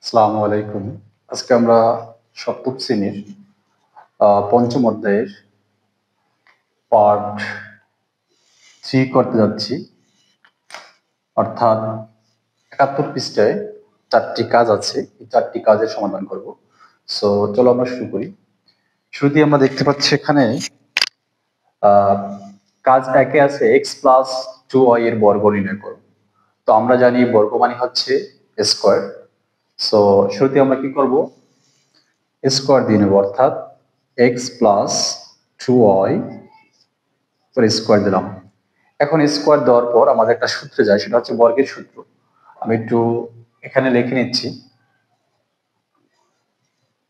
আসসালামু আলাইকুম। আজকে আমরা সপ্তম শ্রেণীর পঞ্চম অধ্যায়ের পার্ট 3 করতে যাচ্ছি। অর্থাৎ ৭১ পৃষ্ঠায় ৪টি কাজ আছে। এই ৪টি কাজের সমাধান করব। সো চলো আমরা শুরু করি। শুরুতেই আমরা দেখতে পাচ্ছি এখানে কাজ ১ এ আছে x প্লাস 2y এর বর্গ নির্ণয় করো। তো আমরা জানি বর্গ মানে হচ্ছে স্কয়ার। সো শুরুতে আমরা কি করব? স্কয়ার দিয়ে নেব, অর্থাৎ x প্লাস 2y করে স্কয়ার দিলাম। এখন স্কয়ার দেওয়ার পর আমাদের একটা সূত্রে যায়, সেটা হচ্ছে বর্গের সূত্র। আমি একটু এখানে লিখে নিচ্ছি।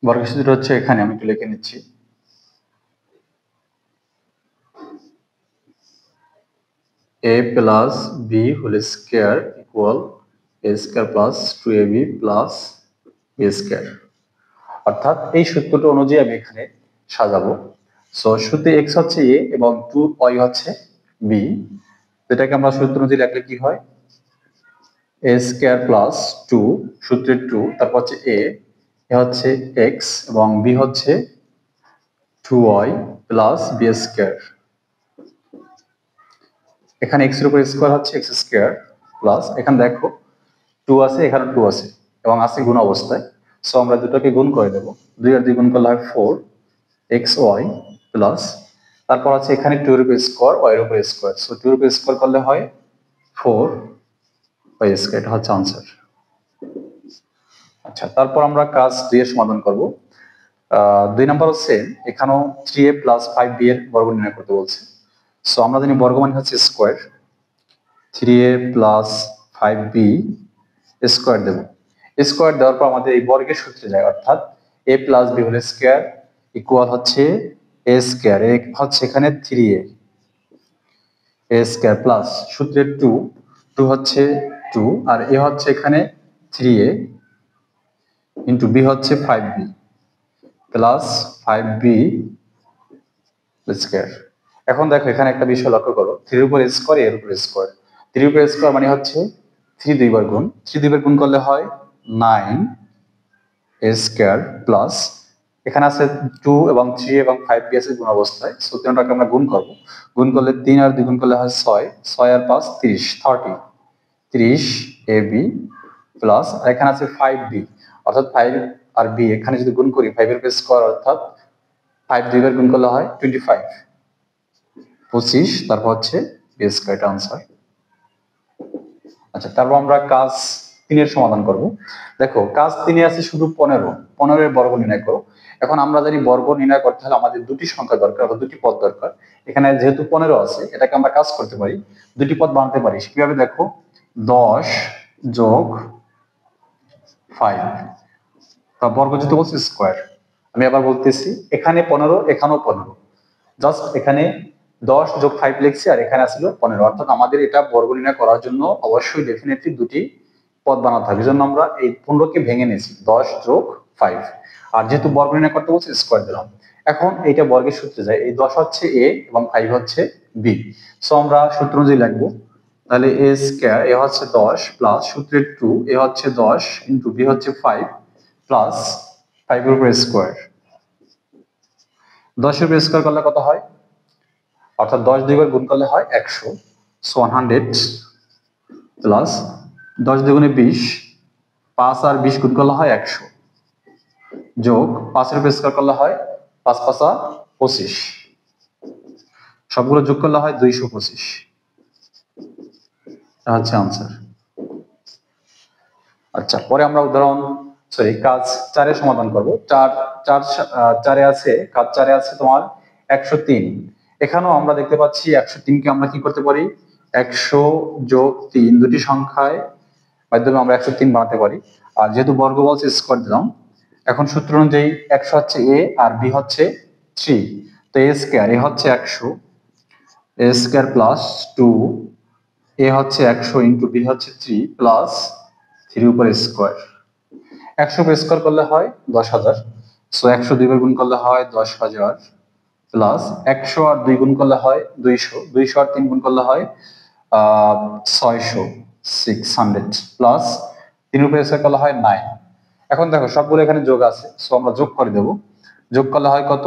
বর্গের সূত্র হচ্ছে এখানে, আমি একটু লিখে নিচ্ছি। a plus B whole square equal a square plus 2ab plus b square. অর্থাৎ এই সূত্রটা অনুযায়ী আমি এখানে সাজাবো। সো শুরুতে x হচ্ছে a এবং 2y হচ্ছে b। যেটাকে আমরা সূত্র অনুযায়ী রাখলে কি হয়? a স্কয়ার প্লাস 2, সূত্রের 2, তারপর হচ্ছে a হচ্ছে x এবং b হচ্ছে 2y প্লাস b স্কয়ার। এখানে x এর উপর স্কয়ার হচ্ছে x স্কয়ার প্লাস, এখানে দেখো 2 আছে, এখানে 2 আছে এবং আছে গুণ অবস্থায়। সো আমরা দুটোকে গুণ করে দেব। 2 আর 2 গুণ করলে হয় 4xy প্লাস, তারপর আছে এখানে 2 এর উপর স্কয়ার, y এর উপর স্কয়ার। সো 2 এর উপর স্কয়ার করলে হয় 4y স্কয়ার। এটা হচ্ছে आंसर। আচ্ছা, তারপর আমরা কাজ 2 এর সমাধান করব। 2 নাম্বার হচ্ছে এখানেও 3a প্লাস 5b এর বর্গ নির্ণয় করতে বলছে। সো আমরা জানি বর্গ মানে হচ্ছে square. 3a plus 5b square দেব। স্কয়ার দেওয়ার পর আমাদের এই বর্গের সূত্রে যায়, অর্থাৎ a plus b whole square equal হচ্ছে a স্কয়ার। এ হচ্ছে এখানে 3a স্কয়ার প্লাস সূত্রের 2 হচ্ছে 2 আর a হচ্ছে এখানে 3a ইন্টু b হচ্ছে 5b প্লাস 5b স্কয়ার। এখন দেখো এখানে একটা বিষয় লক্ষ্য করো, 3 এর উপর স্কয়ার, এর উপর স্কয়ার। 3 এর উপর স্কয়ার মানে হচ্ছে 3 দুইবার গুণ, 3 দুইবার গুণ করলে হয় 9 স্কয়ার প্লাস, এখানে আছে 2 এবং 3 এবং 5 আছে গুণ অবস্থায়। সো তিনটাকে আমরা গুণ করব। গুণ করলে 3 আর 2 গুণ করলে হয় 6, 6 আর 5 30, 30 ab প্লাস, আর এখানে আছে 5b, অর্থাৎ 5 আর b এখানে যদি গুণ করি 5 এর উপর স্কয়ার, অর্থাৎ 5 দুইবার গুণ করলে হয় 25, তারপর হচ্ছে b স্কয়ার। এটা आंसर। আচ্ছা, তারপর আমরা কাজ 3 এর সমাধান করব। দেখো কাজ 3 এ আছে শুধু 15 এর বর্গ নির্ণয় করো। এখন আমরা জানি বর্গ নির্ণয় করতে হলে আমাদের দুটি সংখ্যা দরকার বা দুটি পদ দরকার। এখানে যেহেতু 15 আছে, এটাকে আমরা কাজ করতে পারি, দুটি পদ বানাতে পারি। কিভাবে দেখো, 10 যোগ 5, তা বর্গ যেহেতু বলছে স্কয়ার। আমি আবার বলতেছি, এখানে 15, এখানেও 15, জাস্ট এখানে 10 যোগ 5 লিখছি আর এখানে আসলে 15, অর্থাৎ আমাদের এটা বর্গ নির্ণয় করার জন্য অবশ্যই ডেফিনেটলি দুটি পদ বানাতে হবে। এজন্য আমরা এই 15 কে ভেঙে নিয়েছি, 10 যোগ 5, আর যেহেতু বর্গ নির্ণয় করতে বলছে স্কয়ার দিলাম। এখন এইটা বর্গের সূত্রে যায়, এই 10 হচ্ছে a এবং 5 হচ্ছে b। সো আমরা সূত্র অনুযায়ী লিখবো, তাহলে a স্কয়ার, a হচ্ছে 10 প্লাস সূত্রের 2, a হচ্ছে 10 ইনটু b হচ্ছে 5 প্লাস 5 এর উপর স্কয়ার। 10 এর উপর স্কয়ার করলে কত হয়, অর্থাৎ 10 দুইবার গুণ করলে হয় 100, সো 100 প্লাস 10 দুগুণে 20, 5 আর 20 গুণ করলে হয় 100, যোগ 5 এর উপর স্কয়ার করলে হয় 5 5 25, সবগুলো যোগ করলে হয় 225। এটা হচ্ছে आंसर। আচ্ছা, পরে আমরা উদাহরণ কাজ 4 এর সমাধান করব। 4 এ আছে, কাজ 4 এ আছে তোমার 103। এখানেও আমরা দেখতে পাচ্ছি 103 কে আমরা কি করতে পারি, 100 যোগ 3 দুটি সংখ্যায় মাধ্যমে আমরা 103 বানাতে পারি। আর যেহেতু বর্গ বলছে স্কয়ার দিলাম। এখন সূত্র অনুযায়ী 100 হচ্ছে a আর b হচ্ছে 3, তো a স্কয়ার, a হচ্ছে 100, a স্কয়ার প্লাস 2, a হচ্ছে 100 ইনটু b হচ্ছে 3 প্লাস 3 উপর স্কয়ার। 100 উপর স্কয়ার করলে হয় 10,000, সো 100 দুইবার গুণ করলে হয় 10,000 প্লাস 100 আর 2 গুণ করলে হয় 200, 200 আর 3 গুণ করলে হয় 600, 600 প্লাস 3 উপর স্কয়ার করলে হয় 9। এখন দেখো সবগুলো এখানে যোগ আছে, সো আমরা যোগ করে দেব। যোগ করলে হয় কত?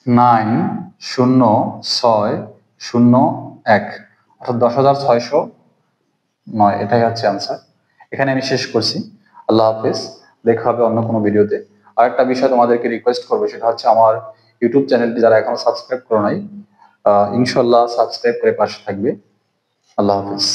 90601, অর্থাৎ 10,609। এটাই হচ্ছে আনসার। এখানে আমি শেষ করছি। আল্লাহ হাফেজ, দেখা হবে অন্য কোনো ভিডিওতে। আরেকটা বিষয় তোমাদেরকে রিকোয়েস্ট করবো, সেটা হচ্ছে আমার ইউটিউব চ্যানেলটি যারা এখনো সাবস্ক্রাইব করো নাই, ইনশাল্লাহ সাবস্ক্রাইব করে পাশে থাকবে। আল্লাহ হাফেজ।